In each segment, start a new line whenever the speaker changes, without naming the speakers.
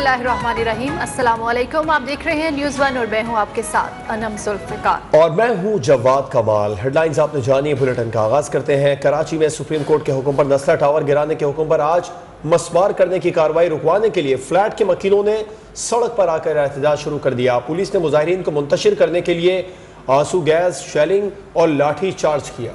बिस्मिल्लाहिर्रहमानिर्रहीम। अस्सलाम वालेकुम। आप देख रहे हैं न्यूज़ वन और मैं हूं आपके साथ अनम जुल्फ़िकार
और मैं हूं जवाद कमाल। हेडलाइंस आपने जानी, बुलेटिन का आगाज करते हैं। कराची में सुप्रीम कोर्ट के हुक्म पर नस्ला टावर गिराने के हुक्म पर आज मसमार करने की कार्रवाई रुकवाने के लिए फ्लैट के वकीलों ने सड़क पर आकर एहतजाज शुरू कर दिया। पुलिस ने मुजाहिरीन को मुंतशिर करने के लिए आंसू गैस, शेलिंग और लाठी चार्ज किया।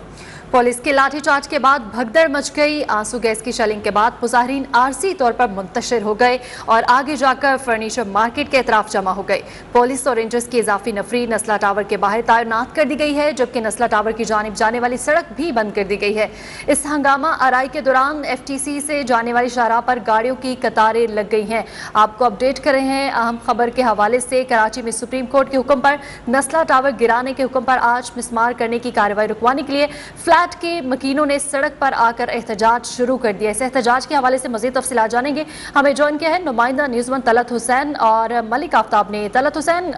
पुलिस के लाठीचार्ज के बाद भगदड़ मच गई। आंसू गैस की शेलिंग के बाद मुजाहिरीन आरजी तौर पर मुंतशिर हो गए और आगे जाकर फर्नीचर मार्केट के अतराफ जमा हो गए। पुलिस और रेंजर्स की इजाफी नफरी नस्ला टावर के बाहर तैनात कर दी गई है, जबकि नस्ला टावर की जानिब जाने वाली सड़क भी बंद कर दी गई है। इस हंगामा आराई के दौरान FTC से जाने वाली शाहराह पर गाड़ियों की कतारें लग गई हैं। आपको अपडेट कर रहे हैं अहम खबर के हवाले से। कराची में सुप्रीम कोर्ट के हुक्म पर नस्ला टावर गिराने के हुक्म पर आज मिसमार करने की कार्रवाई रुकवाने के लिए फ्लैट के मकीनों ने सड़क पर आकर एहतजाज शुरू कर दिया। इस एहतजाज के हवाले से मजीद तफसीलात जानेंगे। हमें ज्वाइन किया है नुमाइंदा न्यूज़ वन तलत हुसैन और मलिक आफ्ताब ने। तलत हुसैन,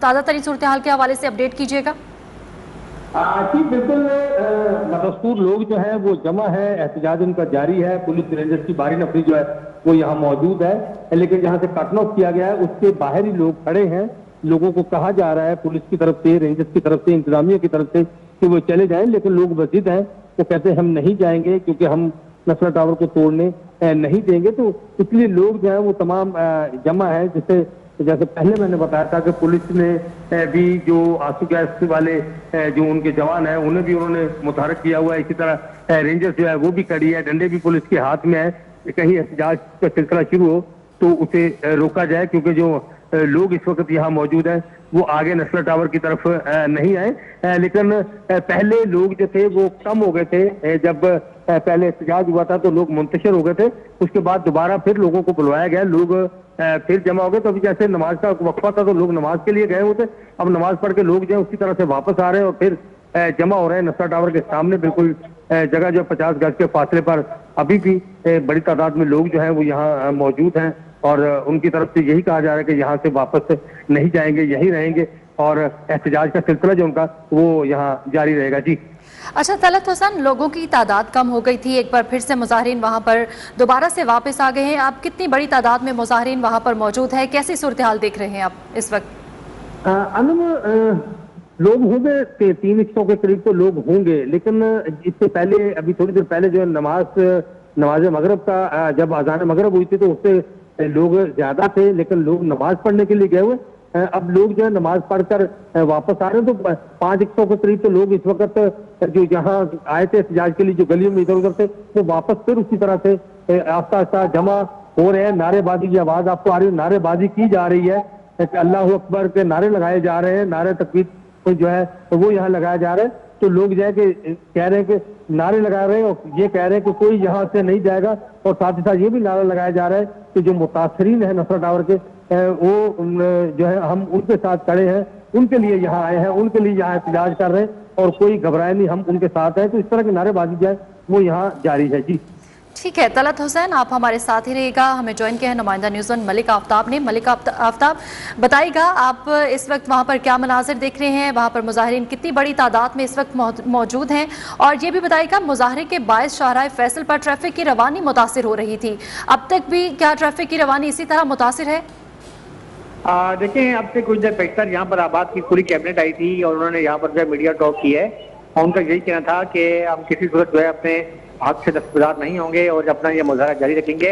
ताज़ा तरीन सूरत हाल के हवाले से अपडेट कीजिएगा।
जी बिल्कुल, मदस्तूर लोग जो है वो जमा है, एहतजाज उनका जारी है। पुलिस रेंजर्स की भारी नफरी जो है वो यहाँ मौजूद है, लेकिन जहाँ से कट ऑफ किया गया है उसके बाहर ही लोग खड़े हैं। लोगों को कहा जा रहा है पुलिस की तरफ से, रेंजर्स की तरफ से, इंतजामिया की तरफ से कि वो चले जाएं, लेकिन लोग मस्जिद हैं, वो कहते हैं हम नहीं जाएंगे क्योंकि हम नस्ला टावर को तोड़ने नहीं देंगे। तो इसलिए लोग जो है वो तमाम जमा है। जैसे पहले मैंने बताया था कि पुलिस ने भी जो आंसू गैस वाले जो उनके जवान हैं उन्हें भी उन्होंने मुतहरक किया हुआ है। इसी तरह रेंजर्स जो है वो भी खड़ी है, डंडे भी पुलिस के हाथ में है। कहीं एहतजाज का सिलसिला शुरू हो तो उसे रोका जाए, क्योंकि जो लोग इस वक्त यहाँ मौजूद हैं वो आगे नस्ला टावर की तरफ नहीं आए। लेकिन पहले लोग जो थे वो कम हो गए थे। जब पहले एहतजाज हुआ था तो लोग मुंतशिर हो गए थे, उसके बाद दोबारा फिर लोगों को बुलवाया गया, लोग फिर जमा हो गए। तो अभी जैसे नमाज का वक्फा था तो लोग नमाज के लिए गए हुए थे, अब नमाज पढ़ के लोग जो है उसी तरह से वापस आ रहे हैं और फिर जमा हो रहे हैं नस्ला टावर के सामने। बिल्कुल जगह जो 50 गज के फासले पर अभी भी बड़ी तादाद में लोग जो है वो यहाँ मौजूद हैं और उनकी तरफ से यही कहा जा रहा है कि यहाँ से वापस नहीं जाएंगे, यहीं रहेंगे और एहतजाज का सिलसिला जो उनका वो यहाँ जारी रहेगा। जी
अच्छा तलत हुसैन, लोगों की तादाद कम हो गई थी, एक बार फिर से मुजाहिरीन वहाँ पर दोबारा से वापस आ गए हैं। आप कितनी बड़ी तादाद में मुजाहिरीन वहाँ पर मौजूद है, कैसी सूरत हाल देख रहे हैं आप इस वक्त?
लोग होंगे 300 के करीब तो लोग होंगे, लेकिन इससे पहले अभी थोड़ी देर पहले जो नमाज मगरब का जब अजान मगरब हुई थी तो उससे लोग ज्यादा थे, लेकिन लोग नमाज पढ़ने के लिए गए हुए। अब लोग जो है नमाज पढ़कर वापस आ रहे हैं। तो 500 के करीब तो लोग इस वक्त जो यहाँ आए थे एहतजाज के लिए, जो गलियों में इधर उधर थे, वो वापस फिर उसी तरह से आस्ता आस्ता जमा हो रहे हैं। नारेबाजी की आवाज आपको आ रही है, नारेबाजी की जा रही है, अल्लाह अकबर के नारे लगाए जा रहे हैं, नारे तकबीर जो है तो वो यहाँ लगाया जा रहा है। तो लोग जो है कि कह रहे हैं कि नारे लगा रहे हैं और ये कह रहे हैं कि कोई यहाँ से नहीं जाएगा, और साथ ही साथ ये भी नारा लगाया जा रहा है कि जो मुतासरीन है नस्ला टावर के वो जो है हम उनके साथ खड़े हैं, उनके लिए यहाँ आए हैं, उनके लिए यहाँ एहतजाज कर रहे हैं और कोई घबराए नहीं, हम उनके साथ हैं। तो इस तरह की नारेबाजी जो है वो यहाँ जारी है। जी
ठीक है तलत हुसैन, आप हमारे साथ ही रहेगा। हमें ज्वाइन किया है नुमाइंदा न्यूज़ वन मलिक आफ्ताब ने। मलिक आफ्ताब, बताइएगा आप इस वक्त वहाँ पर क्या मनाजिर देख रहे हैं, वहाँ पर मुजाहिरीन कितनी बड़ी तादाद में इस वक्त मौजूद हैं, और ये भी बताइएगा मुजाहरे के बायस शाहराह फैसल पर ट्रैफिक की रवानी मुतासिर हो रही थी, अब तक भी क्या ट्रैफिक की रवानी इसी तरह मुतासिर है?
देखिए, अब से कुछ देर पहले यहाँ पर आबाद की पूरी कैबिनेट आई थी और उन्होंने यहाँ पर जो मीडिया टॉक की है और उनका यही कहना था कि हम किसी सूरत जो है अपने हक से दस्तबरदार नहीं होंगे और अपना ये मुजाहरा जारी रखेंगे।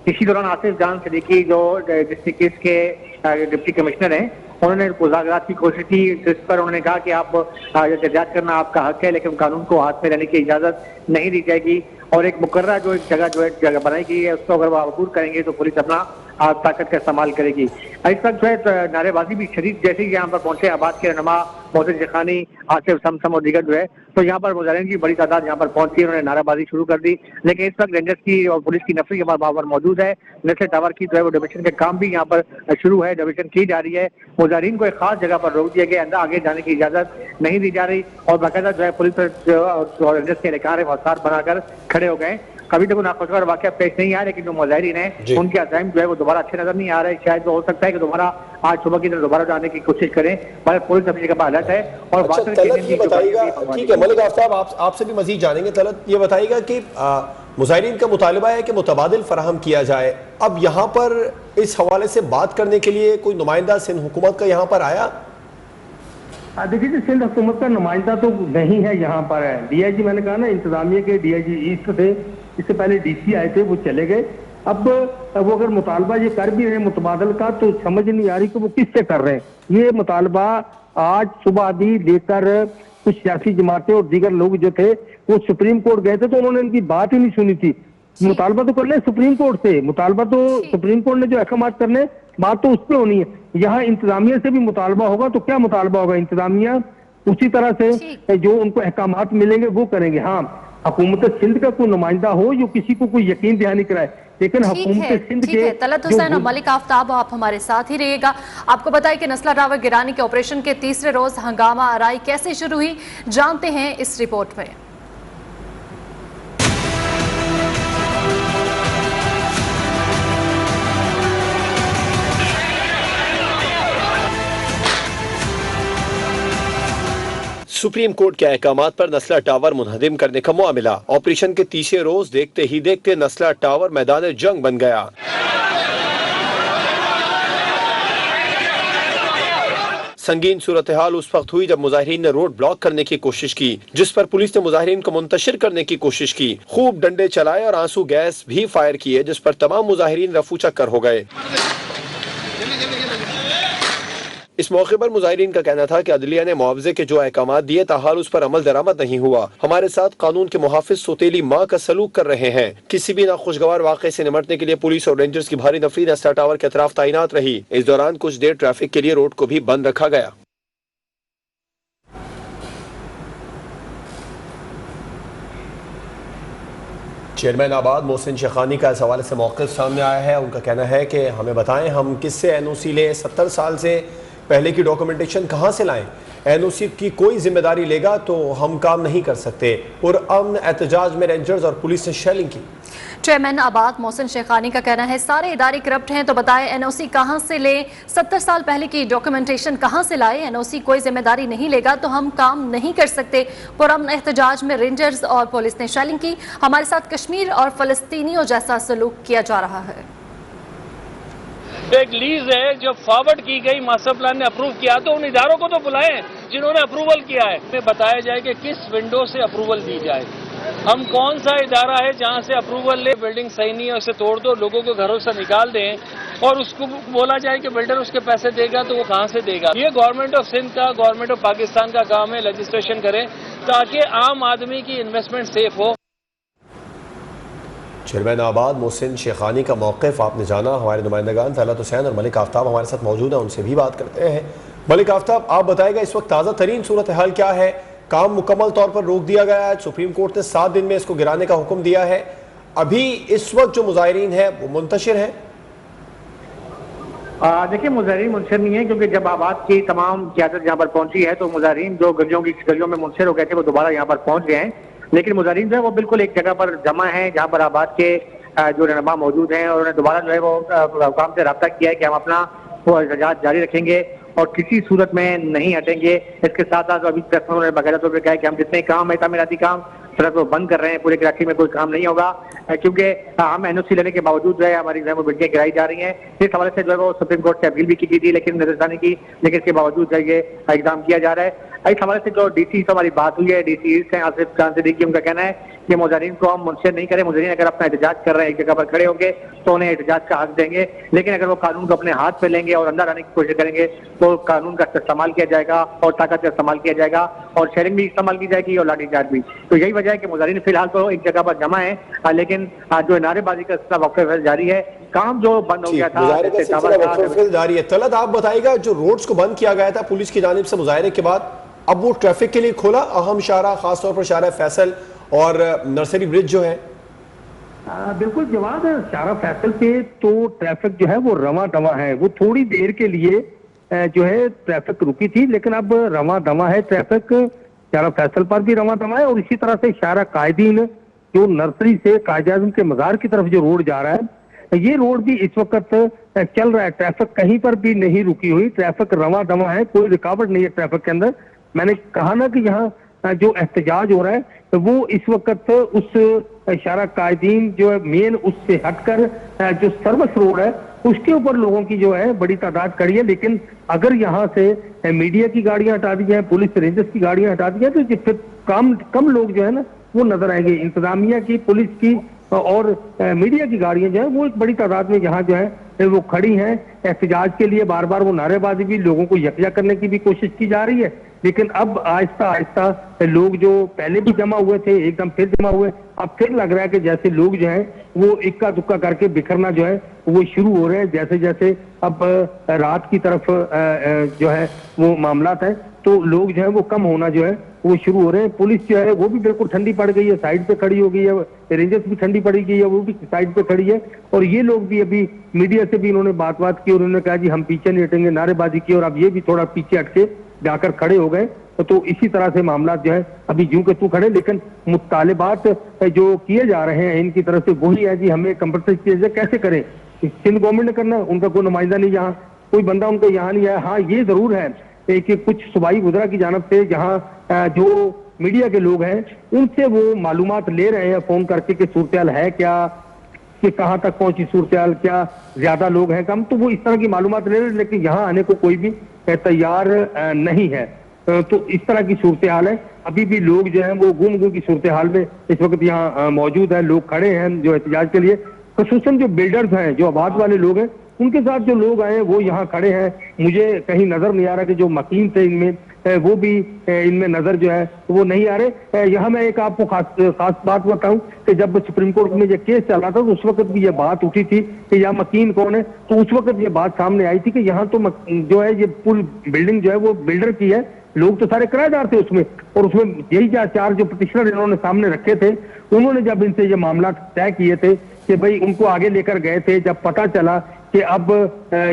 इसी दौरान आसिफ जान सदीकी जो डिस्ट्रिक्ट के डिप्टी कमिश्नर हैं, उन्होंने मुज़ाकरात की कोशिश की, जिस पर उन्होंने कहा कि आप एहतजाज करना आपका हक है, लेकिन कानून को हाथ में रहने की इजाजत नहीं दी जाएगी और एक मुकर्रर जो एक जगह बनाई गई है उसको अगर वो अबूर करेंगे तो पुलिस अपना ताकत का इस्तेमाल करेगी। इस वक्त जो है नारेबाजी भी शदीद, जैसे ही यहाँ पर पहुंचे आबाद के रहनुमा मोहसिन जखानी, आसिफ समसम और दीगर जो है, तो यहाँ पर मुजाहिरीन की बड़ी तादाद यहाँ पर पहुंची, उन्होंने नारेबाजी शुरू कर दी। लेकिन इस वक्त रेंजर्स की और पुलिस की नफरी वहाँ पर मौजूद है। नस्ला टावर की जो है वो डिविजन के काम भी यहाँ पर शुरू है, डिविजन की जा रही है। मुजाहिरीन को एक खास जगह पर रोक दिया गया, अंदर आगे जाने की इजाजत नहीं दी जा रही और बाकायदा जो है पुलिस और रेंजर्स के एहलकार है वसार बनाकर खड़े हो गए। कभी तो नाखुशगवार वाकया पेश नहीं आया, लेकिन जो मुजाहिरीन है उनके अज़ाइम जो है वो दोबारा अच्छे नजर नहीं आ रहे। शायद हो सकता है कि दोबारा आज सुबह की तरह दोबारा जाने की कोशिश करें, मगर पुलिस अपनी जगह पर अलर्ट है। और
अच्छा, तलत ये बताइएगा, ठीक है मलिक आफ्ताब, आपसे भी मजीद जानेंगे। तलत ये बताइएगा कि मुजाहिरीन का मुतालबा है कि मुतबादिल फराहम किया जाए। अब यहाँ पर इस हवाले से बात करने के लिए कोई नुमाइंदा सिंध हुकूमत का यहाँ पर आया?
देखिए, सिंध हुकूमत का नुमाइंदा तो नहीं है यहाँ पर। है डीआईजी, मैंने कहा ना, इंतजामिया के डीआईजी ईस्ट थे, इससे पहले डीसी आए थे, वो चले गए। अब वो अगर मुतालबा ये कर भी रहे हैं मुतबादल का, तो समझ नहीं आ रही कि वो किससे कर रहे हैं। ये मुतालबा आज सुबह भी लेकर कुछ सियासी जमातें और दीगर लोग जो थे वो सुप्रीम कोर्ट गए थे, तो उन्होंने इनकी बात ही नहीं सुनी थी। मुतालबा तो कर ले सुप्रीम कोर्ट से, मुतालबा तो सुप्रीम कोर्ट ने जो अहकाम करने, बात तो उस पर होनी है। यहाँ इंतजामिया से भी मुतालबा होगा, तो क्या मुतालबा होगा? इंतजामिया उसी तरह से जो उनको अहकामात मिलेंगे वो करेंगे। हाँ, हुकूमत सिंध का कोई नुमाइंदा हो जो किसी को कोई यकीन दहानी कराए, लेकिन हुकूमत सिंध के
तलत हुसैन और मलिक आफ्ताब, आप हमारे साथ ही रहिएगा। आपको बताएं कि नस्ला टावर गिराने के ऑपरेशन के तीसरे रोज हंगामा आराई कैसे शुरू हुई, जानते हैं इस रिपोर्ट में।
सुप्रीम कोर्ट के अहकामात पर नस्ला टावर मुनहदिम करने का मामला। ऑपरेशन के तीसरे रोज देखते ही देखते नस्ला टावर मैदान जंग बन गया। संगीन सूरत हाल उस वक्त हुई जब मुजाहिरीन ने रोड ब्लॉक करने की कोशिश की, जिस पर पुलिस ने मुजाहिरीन को मुंतशिर करने की कोशिश की। खूब डंडे चलाए और आंसू गैस भी फायर किए, जिस पर तमाम मुजाहिरीन रफू चक्कर हो गए। इस मौके पर मुजाहिरीन का कहना था कि अदलिया ने मुआवजे के जो अहकामात दिए, ताहाल उस पर अमल दरामद नहीं हुआ। हमारे साथ कानून के मुहाफिज सोतेली माँ का सलूक कर रहे हैं। किसी भी नाखुशगवार वाक़े से निमटने के लिए पुलिस और रेंजर्स की भारी नफरी नस्ला टावर के अतराफ तैनात रही। इस दौरान कुछ देर ट्रैफिक के लिए रोड को भी बंद रखा गया। चेयरमैन आबाद मोहसिन शेखानी का इस हवाले से मौक़िफ़ सामने आया है। उनका कहना है कि हमें बताएं, हम किससे एनओसी लें? 70 साल से पहले की डॉक्यूमेंटेशन कहाँ से लाएं? एनओसी की कोई जिम्मेदारी लेगा तो हम काम नहीं कर सकते। पुरअमन एहतजाज में रेंजर्स और पुलिस ने शेलिंग की।
चेयरमैन आबाद मोहसिन शेखानी का कहना है सारे इदारे करप्ट हैं, तो बताएं एनओसी कहां से ले? 70 साल पहले की डॉक्यूमेंटेशन कहां से लाए? एनओसी कोई जिम्मेदारी नहीं लेगा तो हम काम नहीं कर सकते। पुरअमन एहतजाज में रेंजर्स और पुलिस ने शेलिंग की। हमारे साथ कश्मीर और फलस्तीनियों जैसा सलूक किया जा रहा है।
एक लीज है जो फॉरवर्ड की गई, मास्टर प्लान ने अप्रूव किया, तो उन इदारों को तो बुलाएं जिन्होंने अप्रूवल किया है। हमें बताया जाए कि किस विंडो से अप्रूवल दी जाए। हम कौन सा इदारा है जहां से अप्रूवल ले? बिल्डिंग सही नहीं है उसे तोड़ दो, लोगों को घरों से निकाल दें और उसको बोला जाए कि बिल्डर उसके पैसे देगा, तो वो कहां से देगा? ये गवर्नमेंट ऑफ सिंध का, गवर्नमेंट ऑफ पाकिस्तान का काम है लेजिस्लेशन करें ताकि आम आदमी की इन्वेस्टमेंट सेफ हो।
चेयरमैन आबाद मोहसिन शेखानी का मौक़िफ़ आपने जाना। हमारे नुमाइंदगान तलत हुसैन और मलिक आफ्ताब हमारे साथ मौजूद हैं, उनसे भी बात करते हैं। मलिक आफ्ताब, आप बताएगा इस वक्त ताज़ा तरीन सूरत हाल क्या है? काम मुकम्मल तौर पर रोक दिया गया है, सुप्रीम कोर्ट ने 7 दिन में इसको गिराने का हुक्म दिया है। अभी इस वक्त जो मुजाहिरीन है वो मुंतशिर है?
देखिए, मुजाहिरीन मुंतशिर नहीं है, क्योंकि जब आबाद की तमाम क़यादत यहाँ पर पहुंची है तो मुजाहिरीन जो गलियों में मुंतशिर हो गए थे वो दोबारा यहाँ पर पहुंच गए हैं। लेकिन मुजाहिरीन जो है वो बिल्कुल एक जगह पर जमा है जहाँ पर आबाद के जो रहनुमा मौजूद हैं, और उन्होंने दोबारा जो है वो हुकाम से रब्ता किया है कि हम अपना वो एहतजाज जारी रखेंगे और किसी सूरत में नहीं हटेंगे। इसके साथ साथ अभी प्रेस में उन्होंने बाकायदा तौर पर कहा कि हम जितने काम है तामीराती काम सड़क को बंद कर रहे हैं, पूरे कराची में कोई काम नहीं होगा, क्योंकि हम एनओसी लेने के बावजूद जो है हमारी जो है वो बिल्डिंगें गिराई जा रही हैं। इस हवाले से जो है वो सुप्रीम कोर्ट से अपील भी की थी, लेकिन नजरसानी की, लेकिन इसके बावजूद जो है ये इकदाम किया जा रहा है। इस हवाले से जो डीसी से हमारी बात हुई है, डीसी से आसिफ खान सिद्दीकी, उनका कहना है कि मुजाहिरीन को हम मुंतशिर नहीं करें। मुजाहिरीन अगर अपना एहतजाज कर रहे हैं, एक जगह पर खड़े होंगे तो उन्हें एहतजाज का हक देंगे, लेकिन अगर वो कानून को अपने हाथ में लेंगे और अंदर आने की कोशिश करेंगे तो कानून का इस्तेमाल किया जाएगा और ताकत का इस्तेमाल किया जाएगा और शेयरिंग भी इस्तेमाल की जाएगी और लाठीचार्ज भी। तो यही वजह है कि मुजाहिरीन फिलहाल तो एक जगह पर जमा है, लेकिन जो नारेबाजी का सिलसिला वक्फे जारी है, काम जो बंद हो गया था
जारी है। तलत, आप बताइएगा जो रोड्स को बंद किया गया था पुलिस की जानिब से मुजाहरे के बाद, अब वो ट्रैफिक के लिए खोला? अहम शाहरा, खासतौर पर शाहरा फैसल और नर्सरी ब्रिज जो है।
बिल्कुल जवाब है। शाहरा फैसल पे तो ट्रैफिक जो है वो रवा दवा है। वो थोड़ी देर के लिए जो है ट्रैफिक रुकी थी, लेकिन अब रवा दवा है ट्रैफिक। शाहरा फैसल पर भी रवा दवा है और इसी तरह से शाहरा कायदीन जो नर्सरी से कायद-ए-आज़म के मज़ार की तरफ जो रोड जा रहा है, ये रोड भी इस वक्त चल रहा है। ट्रैफिक कहीं पर भी नहीं रुकी हुई, ट्रैफिक रवा दवा है, कोई रुकावट नहीं है ट्रैफिक के अंदर। मैंने कहा ना कि यहाँ जो एहतजाज हो रहा है वो इस वक्त उस इशारा कायदीन जो है मेन उससे हटकर जो सर्विस रोड है उसके ऊपर लोगों की जो है बड़ी तादाद खड़ी है। लेकिन अगर यहाँ से मीडिया की गाड़ियां हटा दी जाए, पुलिस रेंजर्स की गाड़ियां हटा दी जाए, तो फिर कम लोग जो है ना वो नजर आएंगे। इंतजामिया की, पुलिस की और मीडिया की गाड़ियां जो है वो एक बड़ी तादाद में यहाँ जो है वो खड़ी हैं एहतजाज के लिए। बार बार वो नारेबाजी भी, लोगों को यकजा करने की भी कोशिश की जा रही है। लेकिन अब आहिस्ता आहिस्ता लोग जो पहले भी जमा हुए थे एकदम फिर जमा हुए, अब फिर लग रहा है कि जैसे लोग जो हैं वो इक्का दुक्का करके बिखरना जो है वो शुरू हो रहे हैं। जैसे जैसे अब रात की तरफ जो है वो मामलात है तो लोग जो है वो कम होना जो है वो शुरू हो रहे हैं। पुलिस जो है वो भी बिल्कुल ठंडी पड़ गई है, साइड पे खड़ी हो गई है। रेंजर्स भी ठंडी पड़ गई है, वो भी साइड पे खड़ी है। और ये लोग भी अभी मीडिया से भी इन्होंने बात की और उन्होंने कहा जी हम पीछे नहीं हटेंगे, नारेबाजी की। और अब ये भी थोड़ा पीछे हटके जाकर खड़े हो गए। तो इसी तरह से मामला जो है अभी यूं के तू खड़े। लेकिन मुतालिबात जो किए जा रहे हैं इनकी तरफ से वही है जी, हमें कंपल्सरी चीजें कैसे करें। सिंध गवर्नमेंट ने करना है, उनका कोई नुमाइंदा नहीं, यहाँ कोई बंदा उनका यहाँ नहीं आया। हाँ ये जरूर है कि कुछ सूबाई वज़रा की जानब से जहाँ जो मीडिया के लोग हैं उनसे वो मालूमात ले रहे हैं फोन करके कि सूरत-ए-हाल है क्या, कि कहाँ तक पहुंची सूरत-ए-हाल, क्या ज्यादा लोग हैं कम, तो वो इस तरह की मालूमात ले रहे हैं। लेकिन यहाँ आने को कोई भी तैयार नहीं है। तो इस तरह की सूरत-ए-हाल है। अभी भी लोग जो है वो गुम की सूरत-ए-हाल में इस वक्त यहाँ मौजूद है। लोग खड़े हैं जो एहतजाज के लिए, खसूसन जो बिल्डर्स हैं, जो आबाद वाले लोग हैं, उनके साथ जो लोग आए वो यहाँ खड़े हैं। मुझे कहीं नजर नहीं आ रहा कि जो मकीन थे इनमें वो भी इनमें नजर जो है वो नहीं आ रहे। यहाँ मैं एक आपको खास बात बताऊं कि जब सुप्रीम कोर्ट में ये केस चल रहा था तो उस वक्त भी ये बात उठी थी कि यहाँ मकीन कौन है। तो उस वक्त ये बात सामने आई थी कि यहाँ तो जो है ये पुल बिल्डिंग जो है वो बिल्डर की है, लोग तो सारे किराएदार थे उसमें। और उसमें यही चार जो पिटिशनर इन्होंने सामने रखे थे, उन्होंने जब इनसे ये मामला तय किए थे कि भाई उनको आगे लेकर गए थे, जब पता चला कि अब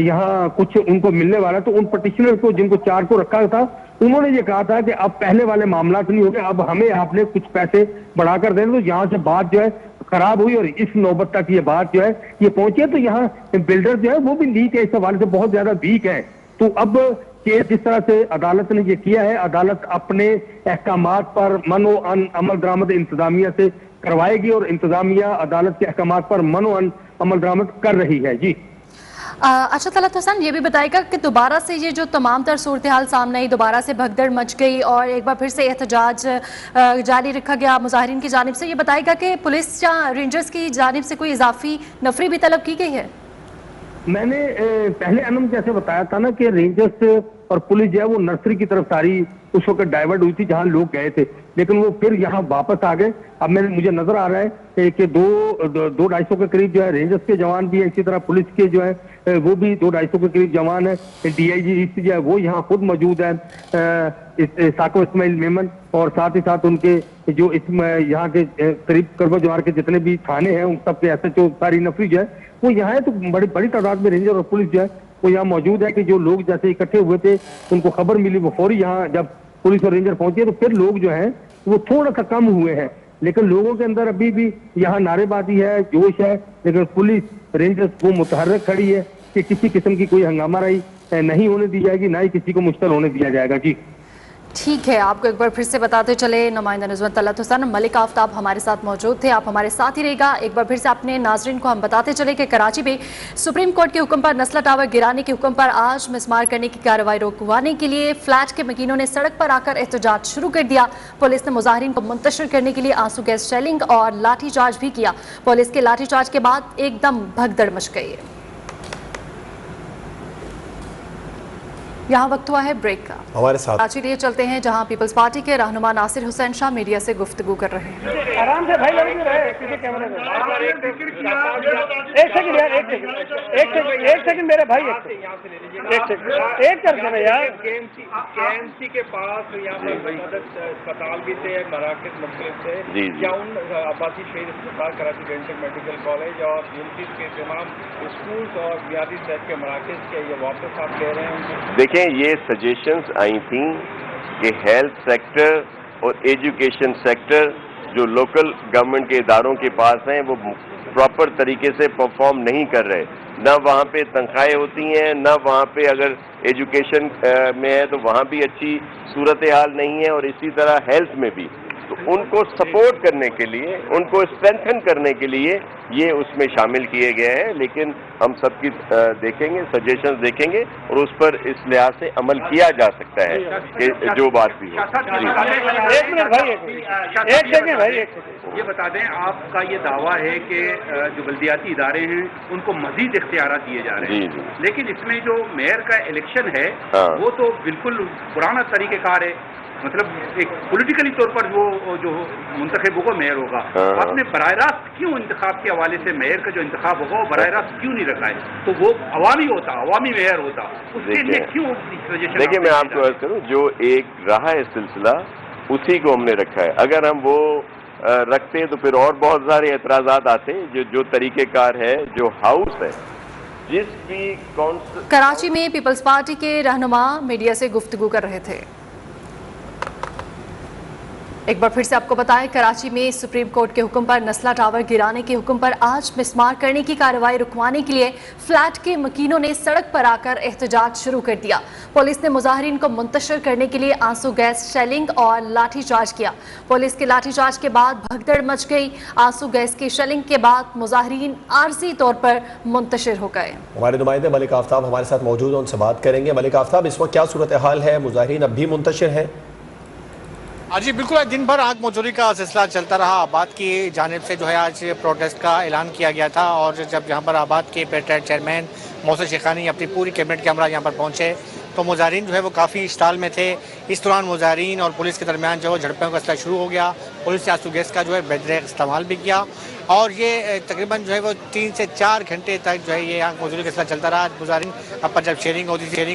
यहाँ कुछ उनको मिलने वाला, तो उन पिटिशनर को जिनको 4 को रखा था उन्होंने ये कहा था कि अब पहले वाले मामला नहीं हो गए, अब हमें आपने कुछ पैसे बढ़ाकर देने। तो यहाँ से बात जो है खराब हुई और इस नौबत तक ये बात जो है ये पहुंची है। तो यहाँ बिल्डर जो है वो भी लीक है, इस हवाले से बहुत ज्यादा वीक है। तो अब केस जिस तरह से अदालत ने ये किया है, अदालत अपने अहकामात पर मनो अमल दरामद इंतजामिया से करवाएगी और इंतजामिया अदालत के अहकामात पर मनो अमल दरामद कर रही है। जी
अच्छा तलत हुसैन, ये भी बताएगा कि दोबारा से ये जो तमाम तर सूरत हाल सामने आई, दोबारा से भगदड़ मच गई और एक बार फिर से एहतजाज जारी रखा गया मुजाहिरीन की जानिब से, ये बताएगा कि पुलिस या रेंजर्स की जानिब से कोई इजाफी नफरी भी तलब की गई है?
मैंने पहले अनम जैसे बताया था ना कि रेंजर्स और पुलिस जो है वो नर्सरी की तरफ सारी उस वक्त डाइवर्ट हुई थी जहां लोग गए थे, लेकिन वो फिर यहाँ वापस आ गए। अब मुझे नजर आ रहा है कि 200-250 के करीब जो है रेंजर्स के जवान भी है, इसी तरह पुलिस के जो है वो भी 200-250 के करीब जवान है। DIG ईस्ट जो है वो यहाँ खुद मौजूद है, साको इस्माइल मेमन, और साथ ही साथ उनके जो यहाँ के करीब करबा जवार के जितने भी थाने हैं उन सब के SHO सारी नफरी जो है वो यहाँ है। तो बड़ी तादाद में रेंजर और पुलिस जो है वो यहाँ मौजूद है कि जो लोग जैसे इकट्ठे हुए थे उनको खबर मिली, वो फौरी यहाँ जब पुलिस और रेंजर पहुंचे तो फिर लोग जो है वो थोड़ा सा कम हुए हैं। लेकिन लोगों के अंदर अभी भी यहाँ नारेबाजी है, जोश है, लेकिन पुलिस रेंजर्स वो मुतहर्रिक खड़ी है कि किसी किस्म की कोई हंगामा रही नहीं होने दी जाएगी, ना ही किसी को मुश्किल होने दिया जाएगा। जी
ठीक है, आपको एक बार फिर से बताते चले, नुमाइंदा निज़्मत तलत हुसैन मलिक आफ्ताब हमारे साथ मौजूद थे, आप हमारे साथ ही रहेगा। एक बार फिर से अपने नाजरीन को हम बताते चले कि कराची में सुप्रीम कोर्ट के हुक्म पर नस्ला टावर गिराने के हुक्म पर आज मिसमार करने की कार्रवाई रोकवाने के लिए फ्लैट के मकीनों ने सड़क पर आकर एहतजाज शुरू कर दिया। पुलिस ने मुजाहिरीन को मुंतशिर करने के लिए आंसू गैस शेलिंग और लाठीचार्ज भी किया। पुलिस के लाठीचार्ज के बाद एकदम भगदड़ मच गई है। यहाँ वक्त हुआ है ब्रेक का, हमारे साथ कराची लिए चलते हैं जहाँ पीपल्स पार्टी के रहनुमा नासिर हुसैन शाह मीडिया से गुफ्तगू कर रहे हैं।
आराम से भाई, लग रहे किसी कैमरे में। एक सेकंड यार, एक सेकंड मेरे भाई, एक सेकंड एक कर देना यार।
KMC के पास यहाँ पर मदद अस्पताल भी थे, मराकज मुख्तलिफ थे, या उन आबादी शहीद अस्पताल कराची डेंटल मेडिकल कॉलेज और यूनिवर्सिटी के तमाम स्कूल्स और बुनियादी सेहत के मराकज के ये वापस आप ले रहे हैं?
देखिए, ये सजेशंस आई थी कि हेल्थ सेक्टर और एजुकेशन सेक्टर जो लोकल गवर्नमेंट के इदारों के पास हैं वो प्रॉपर तरीके से परफॉर्म नहीं कर रहे। न वहाँ पे तनख्वाहें होती हैं, न वहाँ पे अगर एजुकेशन में है तो वहाँ भी अच्छी सूरत हाल नहीं है, और इसी तरह हेल्थ में भी। तो उनको सपोर्ट करने के लिए, उनको स्ट्रेंथन करने के लिए ये उसमें शामिल किए गए हैं। लेकिन हम सबकी देखेंगे, सजेशंस देखेंगे, और उस पर इस लिहाज से अमल किया जा सकता है कि जो बात भी हो।
एक मिनट भाई, एक सेकंड भाई, एक सेकंड।
ये बता दें, आपका ये दावा है कि जो बल्दियाती इदारे हैं उनको मजीद इख्तियारात दिए जा रहे हैं, लेकिन इसमें जो मेयर का इलेक्शन है वो तो बिल्कुल पुराना तरीक़ेकार है। मतलब एक पॉलिटिकली तौर पर वो जो मुंतखब होगा मेयर होगा। आपने बराह रास्त क्यों इंतखाब के हवाले से मेयर का जो इंतखाब होगा वो बराह रास्त क्यों नहीं रखा है? तो वो अवामी होता, अवामी मेयर होता, उसके लिए क्यों?
देखिए, मैं आपको अर्ज करूं, जो एक रहा है सिलसिला उसी को हमने रखा है। अगर हम वो रखते तो फिर और बहुत सारे एतराजात आते। जो तरीक़ेकार है, जो हाउस है, जिस भी
कराची में पीपल्स पार्टी के रहनुमा मीडिया से गुफ्तगू कर रहे थे। एक बार फिर से आपको बताएं, कराची में सुप्रीम कोर्ट के हुक्म पर नस्ला टावर गिराने के हुक्म पर आज मिसमार करने की कार्रवाई रुकवाने के लिए फ्लैट के मकीनों ने सड़क पर आकर एहतजाज शुरू कर दिया। पुलिस ने मुजाहिरीन को मुंतशिर करने के लिए आंसू गैस शेलिंग और लाठीचार्ज किया। पुलिस के लाठीचार्ज के बाद भगदड़ मच गई। आंसू गैस की शेलिंग के बाद मुजाहिरीन आरजी तौर पर मुंतशिर हो गए।
हमारे नुमाइंदे मलिक आफ्ताब हमारे साथ मौजूद हैं, उनसे बात करेंगे। मलिक आफ्ताब, इस वक्त क्या सूरत हाल है? मुजाहिरीन अब भी मुंतशिर हैं?
जी बिल्कुल, दिन भर आग मौजूदी का सिलसिला चलता रहा। आबाद की जानिब से जो है आज प्रोटेस्ट का ऐलान किया गया था, और जब यहाँ पर आबाद के पेटेंट चेयरमैन मोहसिन शेखानी अपनी पूरी कैबिनेट के हमरा यहाँ पर पहुँचे तो मुजाहिरीन जो है वो काफ़ी इश्ताल में थे। इस दौरान मुजाहिरीन और पुलिस के दरमियान जो है झड़पों का सिलसिला शुरू हो गया। पुलिस ने आंसू गैस का जो है बेदरेक इस्तेमाल भी किया, और ये तकरीबन जो है वो 3 से 4 घंटे तक जो है ये आग मौजूदी का सिलसिला चलता रहा। मुजाहिरीन पर जब शेयरिंग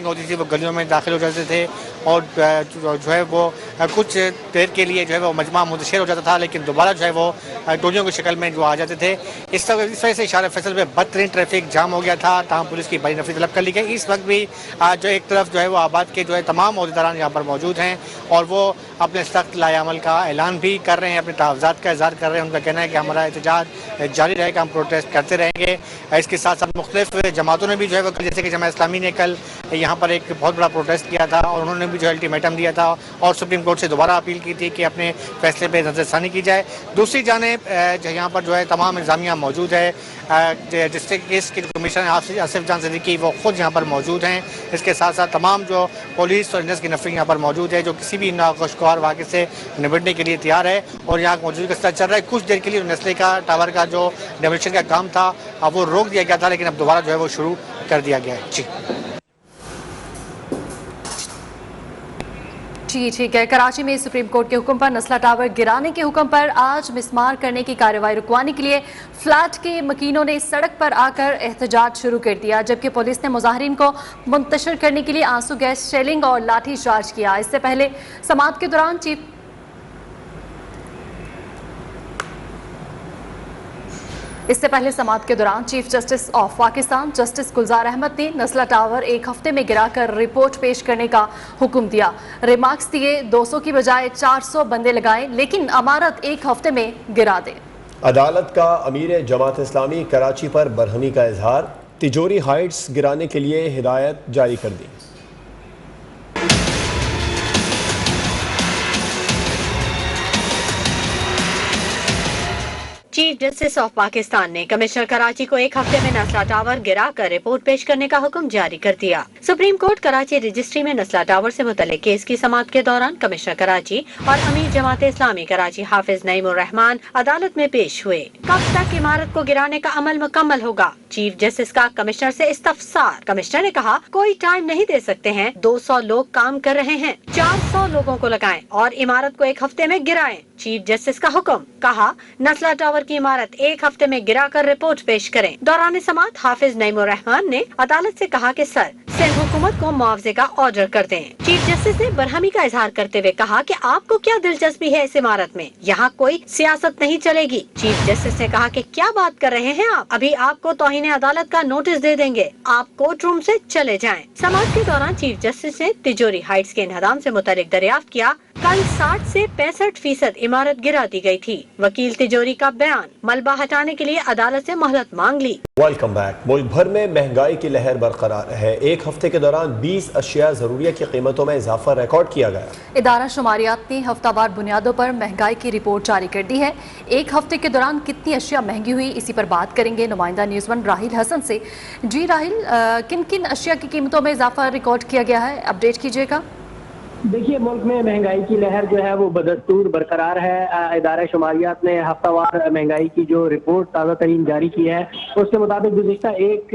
होती थी वो गलियों में दाखिल हो जाते थे, और जो है वो कुछ देर के लिए जो है वो मजमा मुंतशिर हो जाता था, लेकिन दोबारा जो है वो टोलियों की शक्ल में जो आ जाते थे। इस वजह से इशारा फैसल में बदतरीन ट्रैफिक जाम हो गया था, तमाम पुलिस की बड़ी नफरी तलब कर ली गई। इस वक्त भी जो एक तरफ जो है वो आबाद के जो है तमाम अहदेदारान यहाँ पर मौजूद हैं, और वो अपने सख्त लाएअमल का ऐलान भी कर रहे हैं, अपने तहफ़्ज़ात का इज़हार कर रहे हैं। उनका कहना है कि हमारा एहतजाज जारी रहेगा, हम प्रोटेस्ट करते रहेंगे। इसके साथ साथ मुख्तलिफ जमातों ने भी जो है वो, जैसे कि जमात इस्लामी ने कल यहाँ पर एक बहुत बड़ा प्रोटेस्ट किया था, और उन्होंने भी जो अल्टीमेटम दिया था और सुप्रीम कोर्ट से दोबारा अपील की थी कि अपने फैसले पर नज़रसानी की जाए। दूसरी जानिब यहाँ पर जो है तमाम इंतज़ामिया मौजूद है। डिस्ट्रिक्ट केस के कमिश्नर आसिफ जान सिद्दीकी वो खुद यहाँ पर मौजूद हैं। इसके साथ साथ तमाम जो पुलिस और इंडस की नफरी यहाँ पर मौजूद है, जो किसी भी नाखुशगवार वाक़े से निपटने के लिए तैयार है, और यहाँ मौजूद का चल रहा है। कुछ देर के लिए नस्ले का टावर का जो डेमोलिशन का काम था वो रोक दिया गया था, लेकिन अब दोबारा जो है वो शुरू कर दिया गया है।
जी ठीक है। कराची में सुप्रीम कोर्ट के हुक्म पर नस्ला टावर गिराने के हुक्म पर आज मिसमार करने की कार्रवाई रुकवाने के लिए फ्लैट के मकीनों ने सड़क पर आकर एहतजाज शुरू कर दिया, जबकि पुलिस ने मुजाहिरीन को मुंतशिर करने के लिए आंसू गैस शेलिंग और लाठी चार्ज किया। इससे पहले समाअत के दौरान chief justice of Pakistan justice Gulzar Ahmed ने नस्ला टावर 1 हफ्ते में गिराकर रिपोर्ट पेश करने का हुक्म दिया। रिमार्क्स दिए 200 की बजाय 400 बंदे लगाएं, लेकिन इमारत 1 हफ्ते में गिरा दें।
अदालत का अमीर जमात इस्लामी कराची पर बरहमी का इजहार, तिजोरी हाइट्स गिराने के लिए हिदायत जारी कर दी।
चीफ जस्टिस ऑफ पाकिस्तान ने कमिश्नर कराची को 1 हफ्ते में नस्ला टावर गिराकर रिपोर्ट पेश करने का हुक्म जारी कर दिया। सुप्रीम कोर्ट कराची रजिस्ट्री में नस्ला टावर से मुतल्लिक केस की समाअत के दौरान कमिश्नर कराची और अमीर जमात इस्लामी कराची हाफिज नईमुर रहमान अदालत में पेश हुए। कब तक इमारत को गिराने का अमल मुकम्मल होगा? चीफ जस्टिस का कमिश्नर से इस्तफसार। कमिश्नर ने कहा कोई टाइम नहीं दे सकते हैं, 200 लोग काम कर रहे हैं, 400 लोगों को लगाएं और इमारत को 1 हफ्ते में गिराएं। चीफ जस्टिस का हुक्म। कहा नस्ला टावर की इमारत 1 हफ्ते में गिराकर रिपोर्ट पेश करें। दौरान समाअत हाफिज नईमुर रहमान ने अदालत से कहा कि सिंध हुकूमत को मुआवजे का ऑर्डर कर दें। चीफ जस्टिस ने बरहमी का इजहार करते हुए कहा कि आपको क्या दिलचस्पी है इस इमारत में, यहाँ कोई सियासत नहीं चलेगी। चीफ जस्टिस ने कहा कि क्या बात कर रहे हैं आप, अभी आपको तौहीन अदालत का नोटिस दे देंगे, आप कोर्ट रूम से चले जाएं। समाअत के दौरान चीफ जस्टिस ने तिजोरी हाइट्स के इन्हदाम से मुतल्लिक दरियाफ्त किया कल 60 से 65% इमारत गिरा दी गई थी। वकील तिजोरी का बयान, मलबा हटाने के लिए अदालत से मोहलत मांग ली।
Welcome back. मुल्क भर में महंगाई की लहर बरकरार है। एक हफ्ते के दौरान 20 अशिया ज़रूरिया की कीमतों में इजाफा रिकॉर्ड किया गया।
इदारा शुमारियात ने हफ्तावार बुनियादों पर महंगाई की रिपोर्ट जारी कर दी है। एक हफ्ते के दौरान कितनी अशिया महंगी हुई, इसी पर बात करेंगे नुमाइंदा न्यूज़ वन राहिल हसन से। जी राहिल, किन किन अशिया की कीमतों में इजाफा रिकॉर्ड किया गया है, अपडेट कीजिएगा।
देखिए, मुल्क में महंगाई की लहर जो है वो बदस्तूर बरकरार है। इदारा शुमारियात ने हफ्तावार महंगाई की जो रिपोर्ट ताज़ा तरीन जारी की है, उसके मुताबिक गुज़िश्ता एक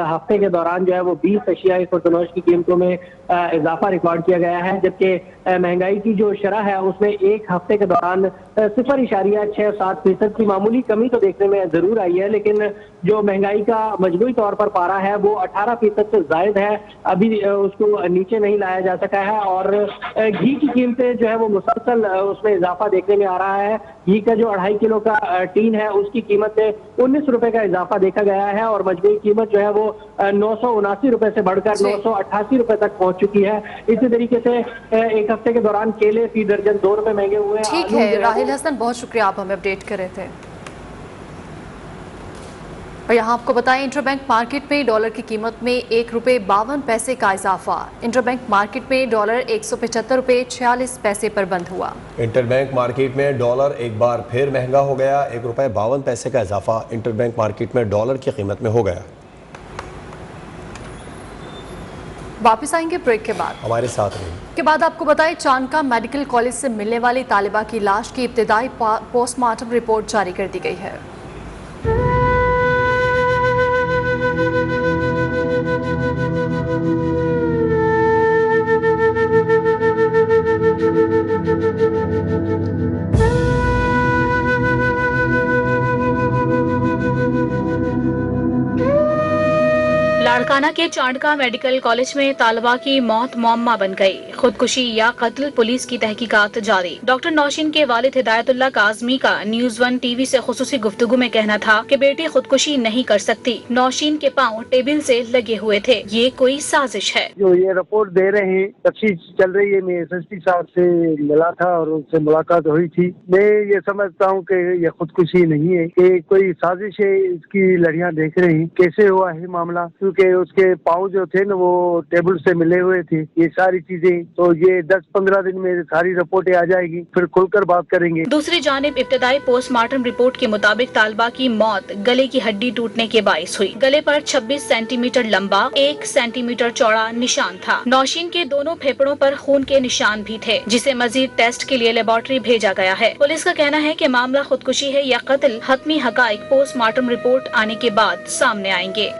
हफ्ते के दौरान जो है वो 20 अशियाए खुर्दनोश की कीमतों में इजाफा रिकॉर्ड किया गया है, जबकि महंगाई की जो शरह है उसमें एक हफ्ते के दौरान 0.67% की मामूली कमी तो देखने में जरूर आई है, लेकिन जो महंगाई का मजमूई तौर पर पारा है वो 18% से जायद है, अभी उसको नीचे नहीं लाया जा सका है। और घी की कीमतें जो है वो मुसलसल उसमें इजाफा देखने में आ रहा है। घी का जो 2.5 किलो का टीन है उसकी कीमत में 19 रुपए का इजाफा देखा गया है और मजमूई कीमत जो है वो 979 रुपए से बढ़कर 988 रुपए तक पहुंच चुकी है। इसी तरीके से एक हफ्ते के दौरान केले फी दर्जन 2 रुपए महंगे हुए।
ठीक है राहिल हसन, बहुत शुक्रिया, आप हमें अपडेट कर रहे थे। और यहाँ आपको बताएं, इंटरबैंक मार्केट में डॉलर की कीमत में 1 रुपये 52 पैसे का इजाफा। इंटरबैंक मार्केट में डॉलर 175 रुपये 46 पैसे पर बंद हुआ।
इंटरबैंक मार्केट में डॉलर एक बार फिर महंगा हो गया। 1 रुपये 52 पैसे का इजाफा इंटरबैंक मार्केट में डॉलर की कीमत में हो गया।
वापस आएंगे ब्रेक के बाद,
हमारे साथ रहिए।
के बाद आपको बताएं, चांदका मेडिकल कॉलेज से मिलने वाली तालिबा की लाश की इब्तिदाई पोस्टमार्टम रिपोर्ट जारी कर दी गई है।
लाड़काना के चांदका मेडिकल कॉलेज में तालिबा की मौत मुअम्मा बन गई। खुदकुशी या कत्ल, पुलिस की तहकीकात जारी। डॉक्टर नौशीन के वालिद हिदायतुल्लाह काज़मी का न्यूज़ वन टीवी से खुसूसी गुफ्तगू में कहना था कि बेटी खुदकुशी नहीं कर सकती। नौशीन के पाँव टेबल से लगे हुए थे, ये कोई साजिश है।
जो ये रिपोर्ट दे रहे हैं, तफ्तीश चल रही है। मैं SSP साहब से मिला था और उनसे मुलाकात हुई थी। मैं ये समझता हूँ कि ये खुदकुशी नहीं है, कि कोई साजिश है। इसकी लड़ियाँ देख रही हैं कैसे हुआ है मामला, क्योंकि उसके पाँव जो थे ना वो टेबल से मिले हुए थे। ये सारी चीजें तो ये 10-15 दिन में सारी रिपोर्टें आ जाएगी, फिर खुलकर बात करेंगे।
दूसरी जानिब इब्तिदाई पोस्टमार्टम रिपोर्ट के मुताबिक तालिबा की मौत गले की हड्डी टूटने के बाइस हुई। गले पर 26 सेंटीमीटर लंबा 1 सेंटीमीटर चौड़ा निशान था। नौशीन के दोनों फेफड़ों पर खून के निशान भी थे, जिसे मजीद टेस्ट के लिए लेबोरेटरी भेजा गया है। पुलिस का कहना है कि मामला खुदकुशी है या कत्ल, हतमी हकाइक पोस्टमार्टम रिपोर्ट आने के बाद सामने आएंगे।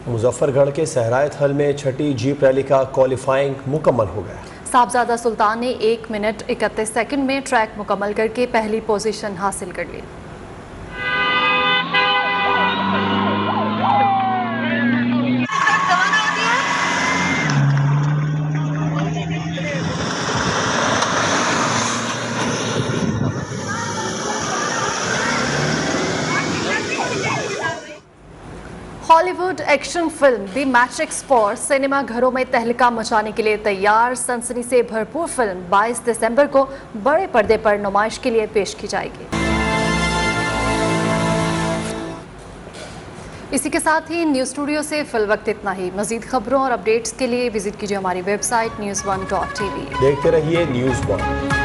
मुजफ्फरगढ़ के सहरायत हल में छठी जीप रैली का क्वालिफाइंग मुकम्मल हो गया।
साहबजादा सुल्तान ने 1 मिनट 31 सेकंड में ट्रैक मुकम्मल करके पहली पोजीशन हासिल कर ली। Hollywood action film the Matrix 4 cinema घरों में तहलका मचाने के लिए तैयार। सनसनी से भरपूर फिल्म 22 दिसंबर को बड़े पर्दे पर नुमाइश के लिए पेश की जाएगी। इसी के साथ ही न्यूज़ स्टूडियो से फिल वक्त इतना ही। मजीद खबरों और अपडेट्स के लिए विजिट कीजिए हमारी वेबसाइट news1.tv।
देखते रहिए न्यूज़ 1।